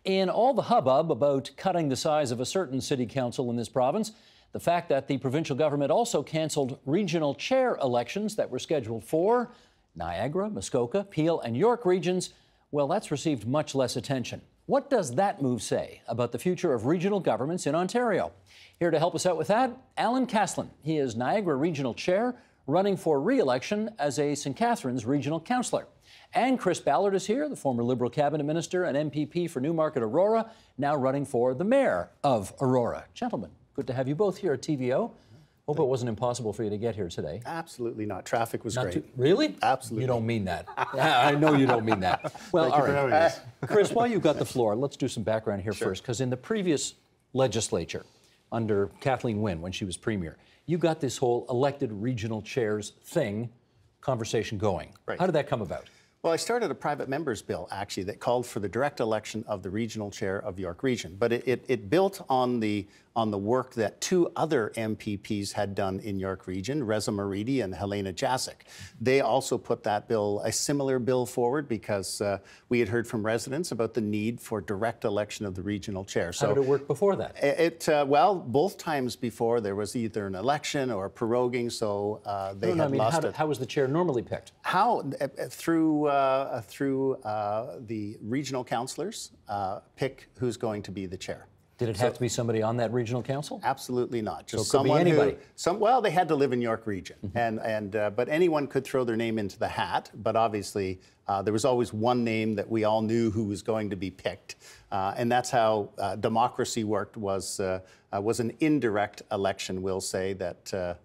In all the hubbub about cutting the size of a certain city council in this province, the fact that the provincial government also cancelled regional chair elections that were scheduled for Niagara, Muskoka, Peel and York regions, well, that's received much less attention. What does that move say about the future of regional governments in Ontario? Here to help us out with that, Alan Caslin. He is Niagara Regional Chair, running for re-election as a St. Catharines Regional Councillor. And Chris Ballard is here, the former Liberal Cabinet Minister and MPP for Newmarket Aurora, now running for the Mayor of Aurora. Gentlemen, good to have you both here at TVO. Hope it wasn't impossible for you to get here today. Absolutely not. Traffic was great. Really? Absolutely. You don't mean that. I know you don't mean that. Well, all right. Chris, while you've got the floor, let's do some background here first, because in the previous legislature, under Kathleen Wynne, when she was Premier, you got this whole elected regional chairs conversation going. Right. How did that come about? Well, I started a private member's bill, actually, that called for the direct election of the regional chair of York Region. But it built on the work that two other MPPs had done in York Region, Reza Maridi and Helena Jasic. They also put a similar bill forward because we had heard from residents about the need for direct election of the regional chair. So how did it work before that? Well, both times before there was either an election or a proroguing, so they had lost it. How was the chair normally picked? Through the regional councillors pick who's going to be the chair. Did it have to be somebody on that regional council? Absolutely not. Just so it could be anybody. Well, they had to live in York Region, but anyone could throw their name into the hat. But obviously, there was always one name that we all knew who was going to be picked, and that's how democracy worked. Was an indirect election. We'll say that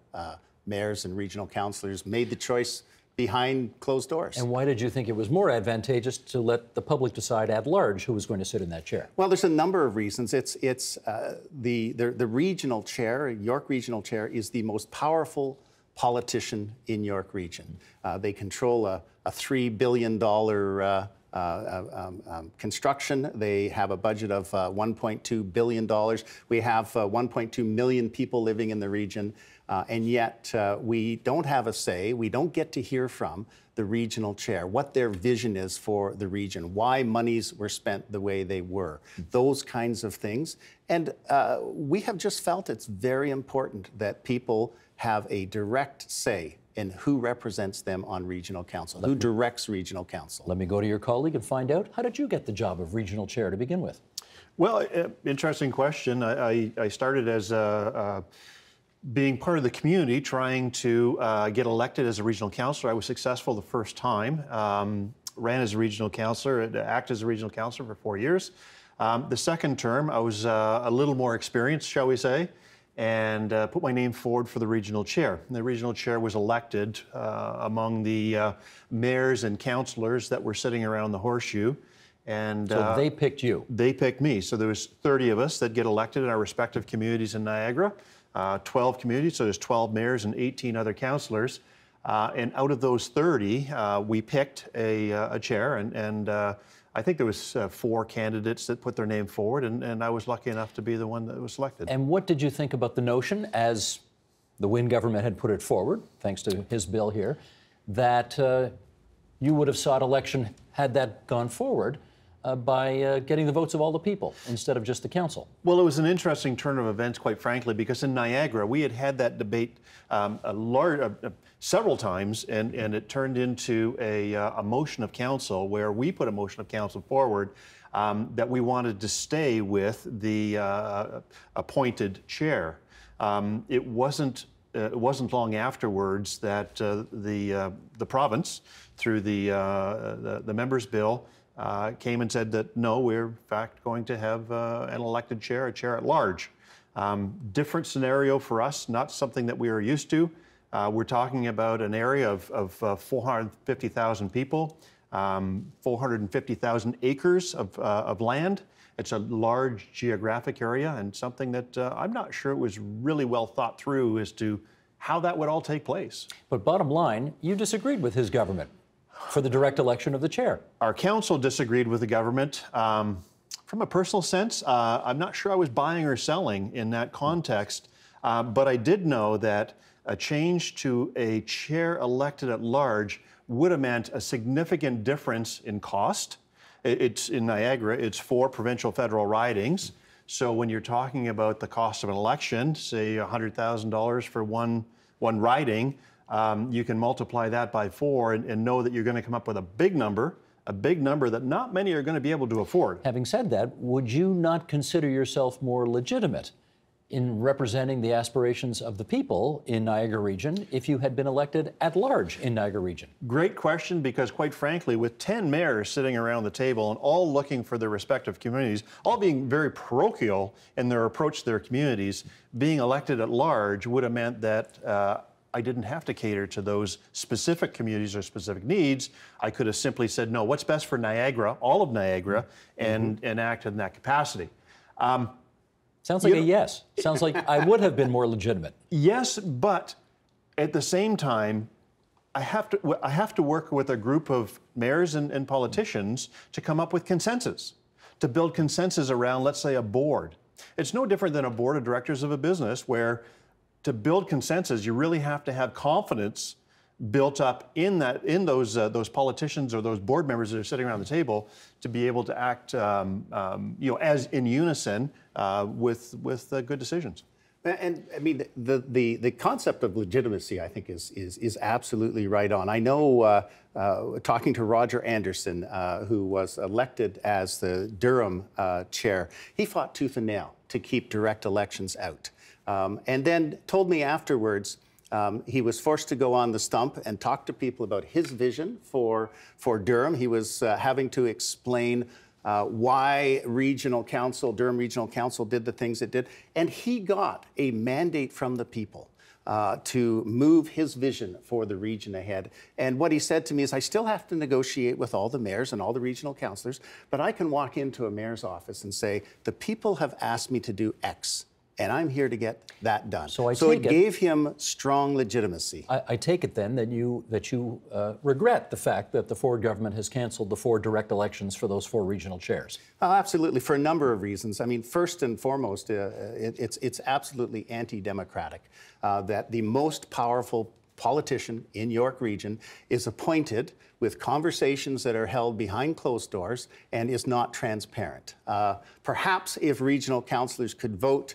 mayors and regional councillors made the choice behind closed doors. And why did you think it was more advantageous to let the public decide at large who was going to sit in that chair? Well, there's a number of reasons. It's the regional chair, York Regional Chair, is the most powerful politician in York Region. They control a $3 billion construction. They have a budget of $1.2 billion. We have 1.2 million people living in the region, and yet we don't have a say. We don't get to hear from the regional chair, what their vision is for the region, why monies were spent the way they were, those kinds of things. And we have just felt it's very important that people have a direct say in who represents them on regional council, who directs regional council. Let me go to your colleague and find out, how did you get the job of regional chair to begin with? Well, interesting question. I started as being part of the community, trying to get elected as a regional councillor. I was successful the first time, ran as a regional councillor, acted as a regional councillor for 4 years. The second term, I was a little more experienced, shall we say, and put my name forward for the regional chair. And the regional chair was elected among the mayors and councillors that were sitting around the horseshoe. And so they picked you? They picked me. So there was 30 of us that get elected in our respective communities in Niagara, 12 communities, so there's 12 mayors and 18 other councillors. And out of those 30, we picked a chair, and I think there was 4 candidates that put their name forward, and I was lucky enough to be the one that was selected. And what did you think about the notion, as the Wynne government had put it forward, thanks to his bill here, that you would have sought election, had that gone forward, by getting the votes of all the people instead of just the council? Well, it was an interesting turn of events, quite frankly, because in Niagara, we had that debate several times, and it turned into a motion of council where we put a motion of council forward that we wanted to stay with the appointed chair. It wasn't long afterwards that the province, through the members' bill, came and said that no, we're in fact going to have an elected chair, a chair at large. Different scenario for us, not something that we are used to. We're talking about an area of 450,000 people, 450,000 acres of land. It's a large geographic area, and something that I'm not sure it was really well thought through as to how that would all take place. But bottom line, you disagreed with his government for the direct election of the chair. Our council disagreed with the government. From a personal sense, I'm not sure I was buying or selling in that context, but I did know that a change to a chair elected at large would have meant a significant difference in cost. It's in Niagara, it's 4 provincial federal ridings. So when you're talking about the cost of an election, say $100,000 for one riding, you can multiply that by 4 and know that you're going to come up with a big number that not many are going to be able to afford. Having said that, would you not consider yourself more legitimate in representing the aspirations of the people in Niagara Region if you had been elected at large in Niagara Region? Great question, because quite frankly, with 10 mayors sitting around the table and all looking for their respective communities, all being very parochial in their approach to their communities, being elected at large would have meant that I didn't have to cater to those specific communities or specific needs. I could have simply said, no, what's best for Niagara, all of Niagara, and acted in that capacity. Sounds like a yes. Sounds like I would have been more legitimate. Yes, but at the same time, I have to work with a group of mayors and politicians to come up with consensus, to build consensus around, let's say, a board. It's no different than a board of directors of a business where to build consensus, you really have to have confidence built up in those politicians or those board members that are sitting around the table to be able to act, as in unison with good decisions. And I mean, the concept of legitimacy, I think, is absolutely right on. I know, talking to Roger Anderson, who was elected as the Durham chair, he fought tooth and nail to keep direct elections out, and then told me afterwards. He was forced to go on the stump and talk to people about his vision for Durham. He was having to explain why Durham Regional Council did the things it did. And he got a mandate from the people to move his vision for the region ahead. And what he said to me is, I still have to negotiate with all the mayors and all the regional councillors, but I can walk into a mayor's office and say, the people have asked me to do X, and I'm here to get that done. So it gave him strong legitimacy. I take it then that you regret the fact that the Ford government has canceled the 4 direct elections for those 4 regional chairs. Oh, absolutely, for a number of reasons. I mean, first and foremost, it's absolutely anti-democratic that the most powerful politician in York Region is appointed with conversations that are held behind closed doors and is not transparent. Perhaps if regional councillors could vote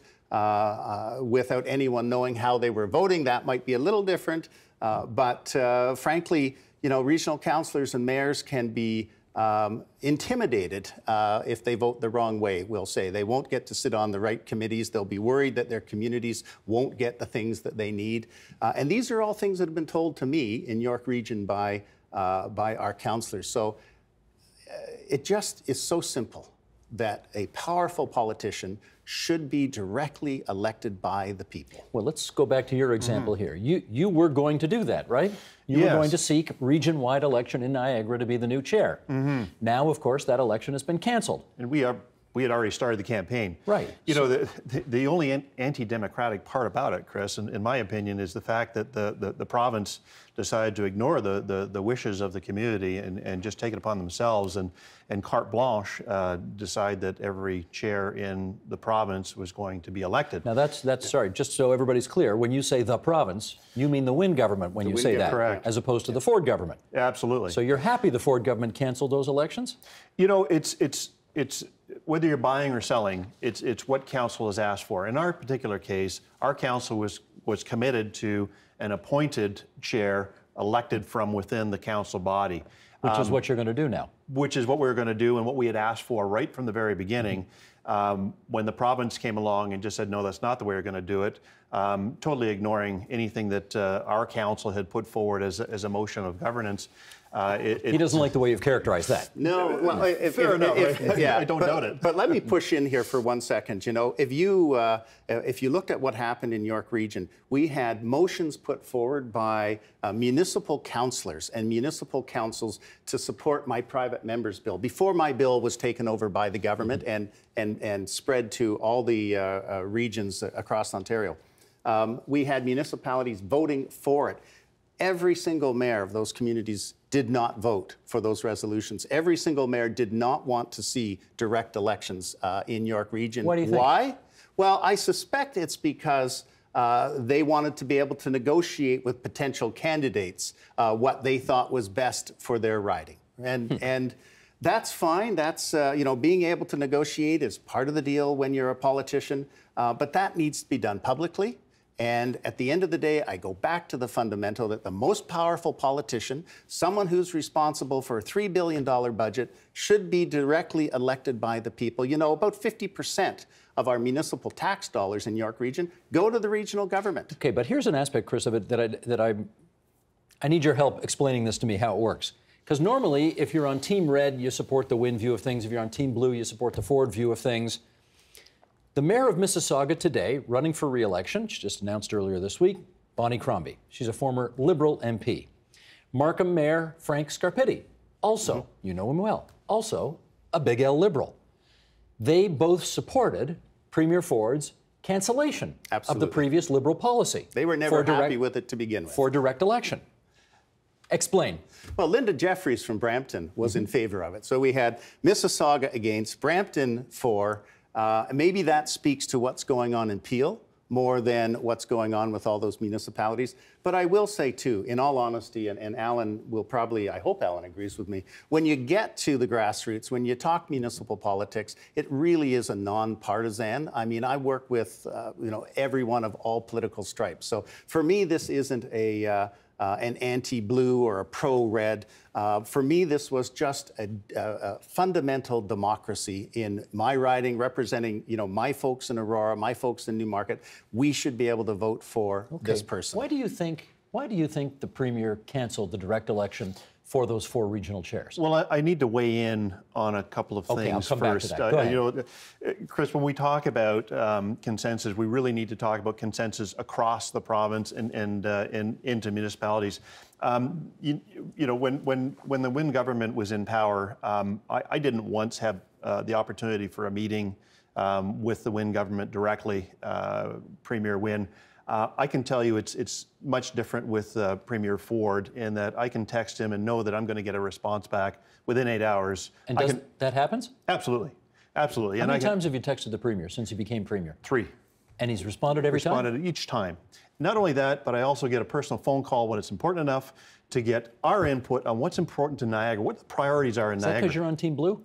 without anyone knowing how they were voting, that might be a little different. But frankly, regional councillors and mayors can be intimidated if they vote the wrong way, we'll say. They won't get to sit on the right committees. They'll be worried that their communities won't get the things that they need. And these are all things that have been told to me in York Region by our councillors. So it just is so simple that a powerful politician should be directly elected by the people. Well, let's go back to your example here. You were going to do that, right? You were going to seek region-wide election in Niagara to be the new chair. Now, of course, that election has been canceled. And we had already started the campaign. Right. The only anti-democratic part about it, Chris, in my opinion, is the fact that the province decided to ignore the wishes of the community and just take it upon themselves and carte blanche decide that every chair in the province was going to be elected. Now that's sorry, just so everybody's clear, when you say the province, you mean the Wynne government when you say that, correct, as opposed to the Ford government. Absolutely. So you're happy the Ford government canceled those elections? It's whether you're buying or selling, it's what council has asked for. In our particular case, our council was committed to an appointed chair elected from within the council body. Which is what you're going to do now. Which is what we were going to do and what we had asked for right from the very beginning. When the province came along and just said, no, that's not the way we're going to do it, totally ignoring anything that our council had put forward as a motion of governance. He doesn't like the way you've characterized that. No, well, fair enough. Yeah, I don't doubt it. But let me push in here for 1 second. You know, if you looked at what happened in York Region, we had motions put forward by municipal councillors and municipal councils to support my private member's bill before my bill was taken over by the government and spread to all the regions across Ontario. We had municipalities voting for it. Every single mayor of those communities did not vote for those resolutions. Every single mayor did not want to see direct elections in York Region. Why do you think? Why? Well, I suspect it's because they wanted to be able to negotiate with potential candidates what they thought was best for their riding. And That's fine. That's, being able to negotiate is part of the deal when you're a politician. But that needs to be done publicly. And at the end of the day, I go back to the fundamental that the most powerful politician, someone who's responsible for a $3 billion budget, should be directly elected by the people. You know, about 50% of our municipal tax dollars in York Region go to the regional government. Okay, but here's an aspect, Chris, of it that I need your help explaining this to me, how it works. Because normally, if you're on Team Red, you support the Wynne view of things. If you're on Team Blue, you support the Ford view of things. The mayor of Mississauga today, running for re-election, she just announced earlier this week, Bonnie Crombie. She's a former Liberal MP. Markham Mayor Frank Scarpitti, also, you know him well, also a big L Liberal. They both supported Premier Ford's cancellation of the previous Liberal policy. They were never happy with it to begin with. For direct election. Explain. Well, Linda Jeffries from Brampton was in favor of it. So we had Mississauga against, Brampton for. Maybe that speaks to what's going on in Peel more than what's going on with all those municipalities. But I will say, too, in all honesty, and Alan will probably, I hope Alan agrees with me, when you get to the grassroots, when you talk municipal politics, it really is a non-partisan. I mean, I work with, everyone of all political stripes. So for me, this isn't an anti-blue or a pro-red. For me, this was just a fundamental democracy in my riding, representing, my folks in Aurora, my folks in Newmarket. We should be able to vote for this person. Why do you think the Premier canceled the direct election for those 4 regional chairs? Well, I need to weigh in on a couple of things I'll come first. Back to that. Go ahead. Chris, when we talk about consensus, we really need to talk about consensus across the province and into municipalities. When the Wynne government was in power, I didn't once have the opportunity for a meeting with the Wynne government directly, Premier Wynne. I can tell you it's much different with Premier Ford in that I can text him and know that I'm going to get a response back within 8 hours. And that happens? Absolutely. Absolutely. How many times have you texted the Premier since he became Premier? 3. And he's responded every time? Responded each time. Not only that, but I also get a personal phone call when it's important enough to get our input on what's important to Niagara, what the priorities are in Niagara. Is that because you're on Team Blue?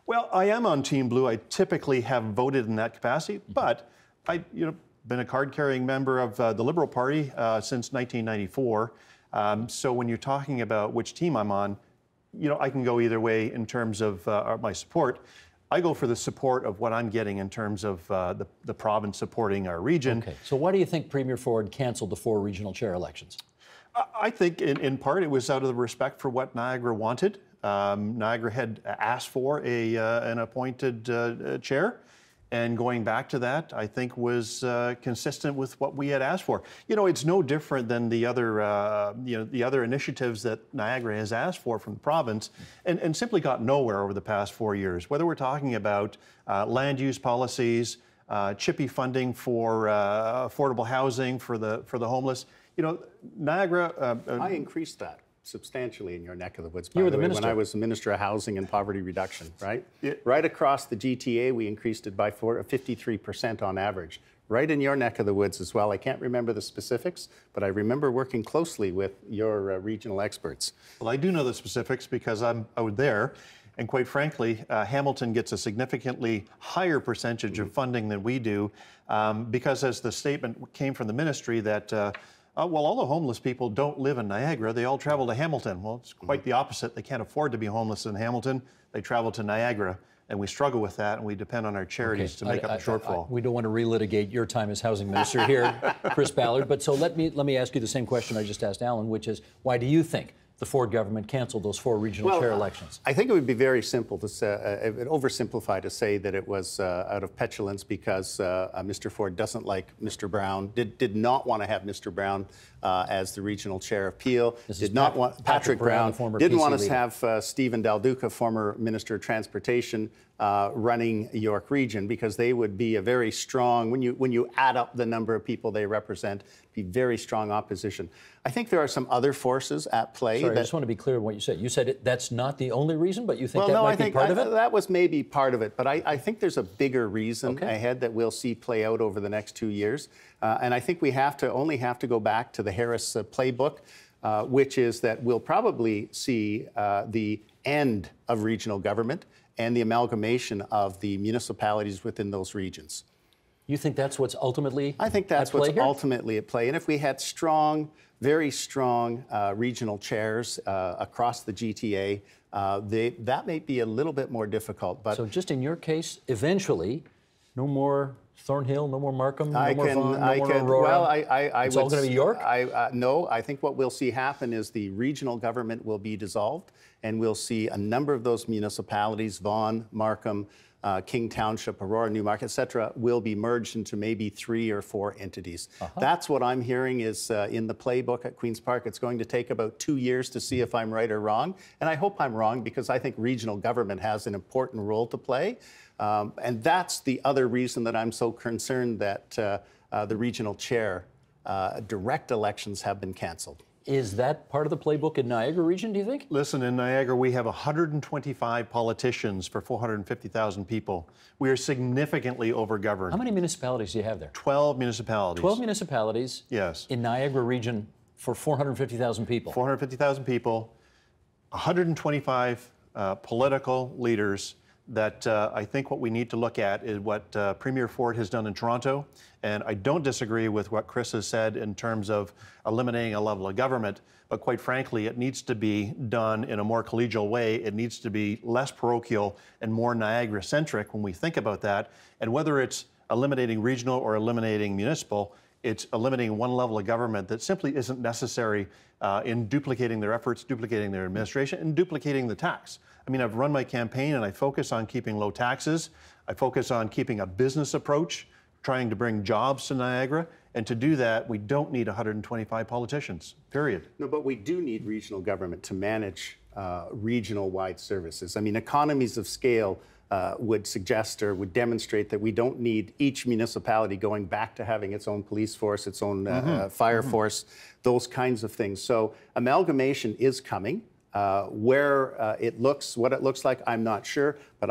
Well, I am on Team Blue. I typically have voted in that capacity, but been a card-carrying member of the Liberal Party since 1994. So when you're talking about which team I'm on, I can go either way in terms of my support. I go for the support of what I'm getting in terms of the province supporting our region. Okay. So why do you think Premier Ford canceled the 4 regional chair elections? I think in part it was out of the respect for what Niagara wanted. Niagara had asked for an appointed chair. And going back to that, I think was consistent with what we had asked for. It's no different than the other initiatives that Niagara has asked for from the province, and simply got nowhere over the past 4 years. Whether we're talking about land use policies, CHIPPY funding for affordable housing for the homeless, Niagara. I increased that substantially in your neck of the woods. You were the minister. When I was the Minister of Housing and Poverty Reduction, right? Right across the GTA, we increased it by 53% on average. Right in your neck of the woods as well. I can't remember the specifics, but I remember working closely with your regional experts. Well, I do know the specifics because I was there. And quite frankly, Hamilton gets a significantly higher percentage of funding than we do because as the statement came from the ministry that all the homeless people don't live in Niagara. They all travel to Hamilton. Well, it's quite the opposite. They can't afford to be homeless in Hamilton. They travel to Niagara, and we struggle with that, and we depend on our charities to make up the shortfall. We don't want to relitigate your time as housing minister here, Chris Ballard. But so let me ask you the same question I just asked Alan, which is, why do you think the Ford government canceled those 4 regional chair elections? I think it would be very simple to say, oversimplify to say that it was out of petulance because Mr. Ford doesn't like Mr. Brown, did not want to have Mr. Brown as the regional chair of Peel, did not want Patrick Brown, didn't want us to have Stephen Del Duca, former Minister of Transportation, running York Region because they would be a very strong, when you add up the number of people they represent, be very strong opposition. I think there are some other forces at play. Sorry, I just want to be clear on what you said. You said that's not the only reason, but you think that might be part of it? That was maybe part of it, but I think there's a bigger reason ahead that we'll see play out over the next 2 years. And I think we only have to go back to the Harris playbook, which is that we'll probably see the end of regional government and the amalgamation of the municipalities within those regions. You think that's what's ultimately I think that's what's ultimately at play. And if we had strong, very strong regional chairs across the GTA, that may be a little bit more difficult. But so just in your case, eventually, no more Thornhill, no more Markham, no more Vaughan, no more Aurora? Well, it's all going to be York? No, I think what we'll see happen is the regional government will be dissolved, and we'll see a number of those municipalities, Vaughan, Markham, King Township, Aurora, Newmarket, et cetera, will be merged into maybe 3 or 4 entities. That's what I'm hearing is in the playbook at Queen's Park. It's going to take about 2 years to see if I'm right or wrong. And I hope I'm wrong, because I think regional government has an important role to play. And that's the other reason that I'm so concerned that the regional chair direct elections have been canceled. Is that part of the playbook in Niagara region, do you think? Listen, in Niagara, we have 125 politicians for 450,000 people. We are significantly overgoverned. How many municipalities do you have there? 12 municipalities. 12 municipalities? Yes. In Niagara region for 450,000 people? 450,000 people, 125 political leaders that I think what we need to look at is what Premier Ford has done in Toronto. And I don't disagree with what Chris has said in terms of eliminating a level of government, but quite frankly, it needs to be done in a more collegial way. It needs to be less parochial and more Niagara-centric when we think about that. And whether it's eliminating regional or eliminating municipal, it's eliminating one level of government that simply isn't necessary in duplicating their efforts, duplicating their administration, and duplicating the tax. I mean, I've run my campaign and I focus on keeping low taxes. I focus on keeping a business approach, trying to bring jobs to Niagara. And to do that, we don't need 125 politicians, period. No, but we do need regional government to manage regional-wide services. I mean, economies of scale would suggest or would demonstrate that we don't need each municipality going back to having its own police force, its own fire force, those kinds of things. So amalgamation is coming. Where what it looks like, I'm not sure, but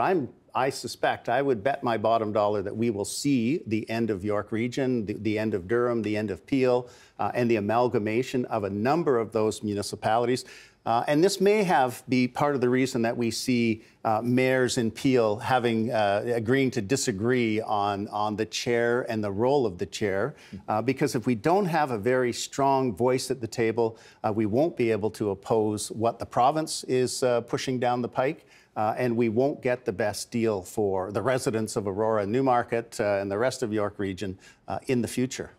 I suspect, I would bet my bottom dollar that we will see the end of York Region, the end of Durham, the end of Peel, and the amalgamation of a number of those municipalities. And this may be part of the reason that we see mayors in Peel agreeing to disagree on the chair and the role of the chair. Because if we don't have a very strong voice at the table, we won't be able to oppose what the province is pushing down the pike. And we won't get the best deal for the residents of Aurora, Newmarket, and the rest of York Region in the future.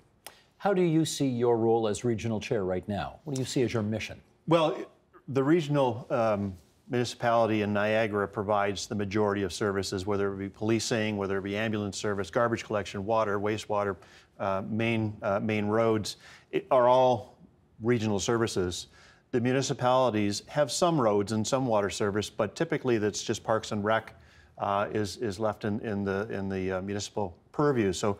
How do you see your role as regional chair right now? What do you see as your mission? Well, the regional municipality in Niagara provides the majority of services, whether it be policing, whether it be ambulance service, garbage collection, water, wastewater, main roads, are all regional services. The municipalities have some roads and some water service, but typically that's just Parks and Rec is left in the municipal purview. So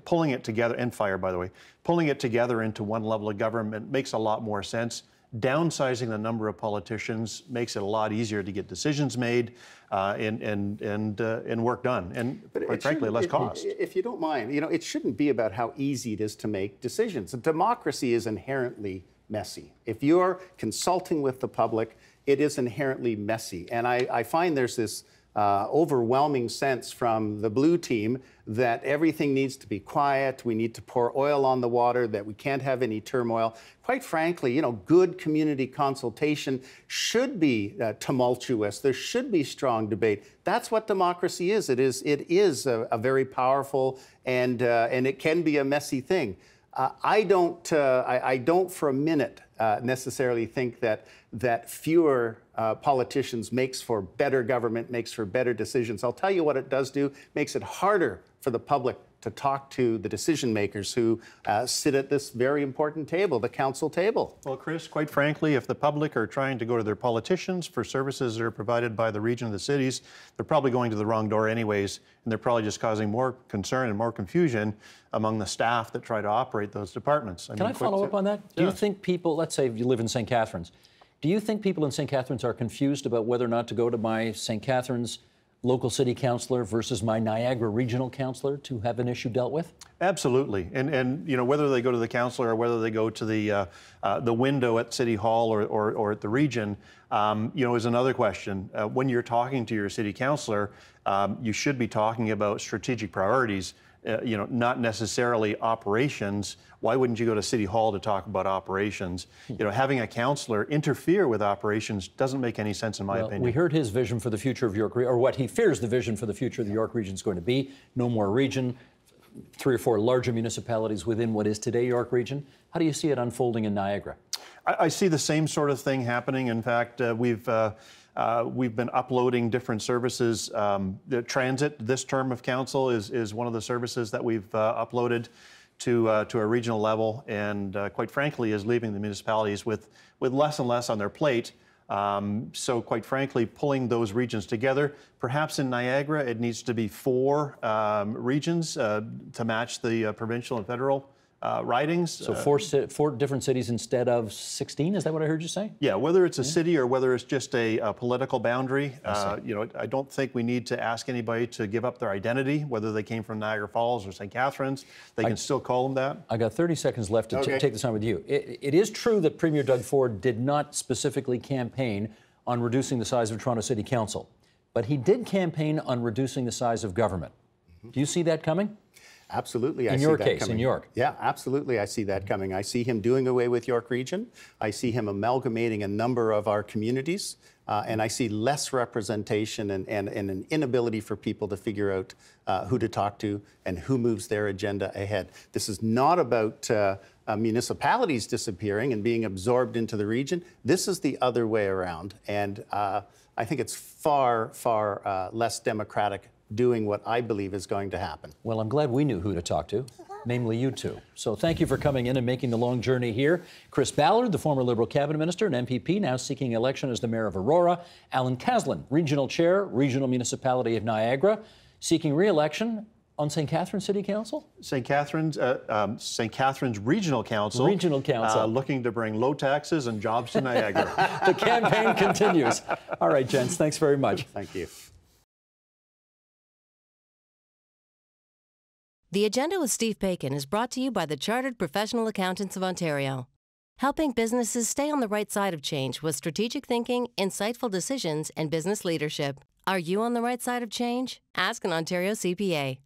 pulling it together, and fire, by the way, pulling it together into one level of government makes a lot more sense. Downsizing the number of politicians makes it a lot easier to get decisions made and work done, and quite frankly, less cost. If you don't mind, it shouldn't be about how easy it is to make decisions. Democracy is inherently messy. If you're consulting with the public, it is inherently messy. And I find there's this overwhelming sense from the blue team that everything needs to be quiet, we need to pour oil on the water, that we can't have any turmoil. Quite frankly, good community consultation should be tumultuous. There should be strong debate. That's what democracy is. It is a very powerful and it can be a messy thing. I don't for a minute necessarily think that fewer politicians makes for better government, makes for better decisions. I'll tell you what it does do, makes it harder for the public to talk to the decision makers who sit at this very important table, the council table. Well, Chris, quite frankly, if the public are trying to go to their politicians for services that are provided by the region of the cities, they're probably going to the wrong door anyways, and they're probably just causing more concern and more confusion among the staff that try to operate those departments. Can I follow up on that? Do you think people, let's say you live in St. Catharines, do you think people in St. Catharines are confused about whether or not to go to my St. Catharines local city councillor versus my Niagara regional councillor to have an issue dealt with? Absolutely, and you know, whether they go to the councillor or whether they go to the window at City Hall or at the region, you know, is another question. When you're talking to your city councillor, you should be talking about strategic priorities. You know, not necessarily operations. Why wouldn't you go to City Hall to talk about operations? You know, having a councillor interfere with operations doesn't make any sense in my opinion. We heard his vision for the future of York, or what he fears the vision for the future of the York region is going to be. No more region, 3 or 4 larger municipalities within what is today York region. How do you see it unfolding in Niagara? I see the same sort of thing happening. In fact, we've been uploading different services. The transit this term of council is one of the services that we've uploaded to a regional level, and quite frankly is leaving the municipalities with less and less on their plate. So quite frankly, pulling those regions together, perhaps in Niagara it needs to be 4 regions to match the provincial and federal ridings. So 4 different cities instead of 16, is that what I heard you say? Yeah, whether it's a city or whether it's just a political boundary, you know, I don't think we need to ask anybody to give up their identity, whether they came from Niagara Falls or St. Catharines. They can still call them that. I got 30 seconds left to take this on with you. It is true that Premier Doug Ford did not specifically campaign on reducing the size of Toronto City Council, but he did campaign on reducing the size of government. Do you see that coming? Absolutely, I see that coming. In your case, in York? Yeah, absolutely, I see that coming. I see him doing away with York Region. I see him amalgamating a number of our communities, and I see less representation and an inability for people to figure out who to talk to and who moves their agenda ahead. This is not about municipalities disappearing and being absorbed into the region. This is the other way around, and I think it's far, far less democratic doing what I believe is going to happen. Well, I'm glad we knew who to talk to, namely you two. So thank you for coming in and making the long journey here. Chris Ballard, the former Liberal cabinet minister and MPP, now seeking election as the mayor of Aurora. Alan Caslin, regional chair, regional municipality of Niagara, seeking re-election on St. Catharines City Council? St. Catharines Regional Council. Regional Council. Looking to bring low taxes and jobs to Niagara. The campaign continues. All right, gents, thanks very much. Thank you. The Agenda with Steve Paikin is brought to you by the Chartered Professional Accountants of Ontario, helping businesses stay on the right side of change with strategic thinking, insightful decisions, and business leadership. Are you on the right side of change? Ask an Ontario CPA.